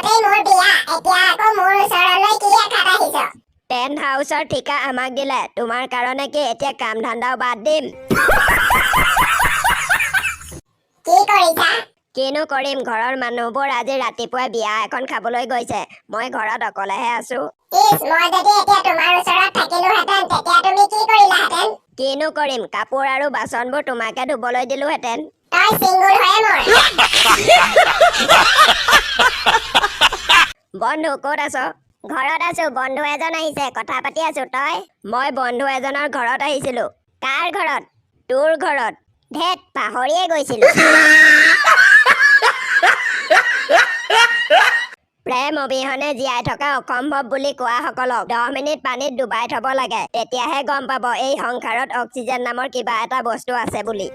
আগতেই মোৰ বিয়া এতিয়া আকৌ মোৰ ওচৰলৈ কি আঘাত আহিছ টেন্ট হাউচৰ ঠিকা আমাক দিলে তোমাৰ কাৰণে কি এতিয়া কাম ধান্দাও বাদ দিম কি কৰিছা কিনো কৰিম ঘৰৰ মানুহবোৰ আজি ৰাতিপুৱাই বিয়া এখন খাবলৈ গৈছে মই ঘৰত অকলেহে আছো ইছ মই যদি এতিয়া তোমাৰ ওচৰত থাকিলোহেঁতেন তেতিয়া তুমি কি কৰিলাহেঁতেন কিনো কৰিম কাপোৰ আৰু বাচনবোৰ তোমাকে ধুবলৈ দিলোহেঁতেন তই চিংগুল হয়ে মোৰ বন্ধু ক'ত আছ ঘৰত আছো বন্ধু এজন আহিছে কথা পাতি আছো তই মই বন্ধু এজনৰ ঘৰত আহিছিলো কাৰ ঘৰত তোৰ ঘৰত ধেত পাহৰিয়ে গৈছিলো প্ৰেম অবিহনে জীয়াই থকা অসম্ভৱ বুলি কোৱা সকলক 10 মিনিট পানীত ডুবাই থব লাগে তেতিয়াহে গম পাব এই সংসাৰত অক্সিজেন নামৰ কিবা এটা বস্তু আছে বুলি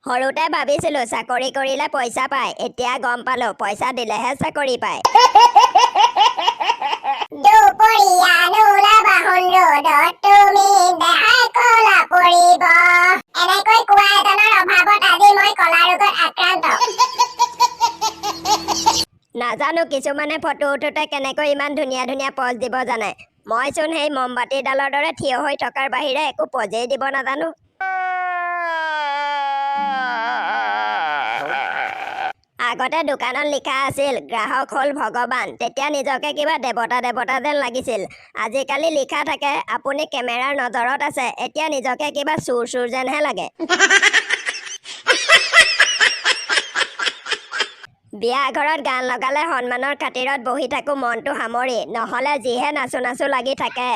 সৰুতে ভাবিছিলো চাকৰি কৰিলে পইচা পায় এতিয়া গম পালো পইচা দিলেহে চাকৰি পায় দুপৰীয়া নোলাবা সোণ ৰ'দত তুমি দেহাই কলা পৰিব এনেকৈ কোৱা এজনৰ অভাৱত আজি মই কলা ৰোগত আক্ৰান্ত নাজানো কিছুমানে ফটো উঠোতে কেনেকৈ ইমান ধুনীয়া ধুনীয়া পজ দিব জানে মই চোন সেই মমবাতিডালৰ দৰে থিয় হৈ থকাৰ বাহিৰে একো পজেই দিব নাজানো আগতে দোকানত লিখা আছিল গ্ৰাহক হ'ল ভগৱান তেতিয়া নিজকে কিবা দেৱতা দেৱতা যেন লাগিছিল আজিকালি লিখা থাকে আপুনি কেমেৰাৰ নজৰত আছে এতিয়া নিজকে কিবা চুৰ চুৰ যেনহে লাগে বিয়া ঘৰত গান লগালে সন্মানৰ খাতিৰত বহি থাকো মনটো সামৰি নহলে যিহে নাচো নাচো লাগি থাকে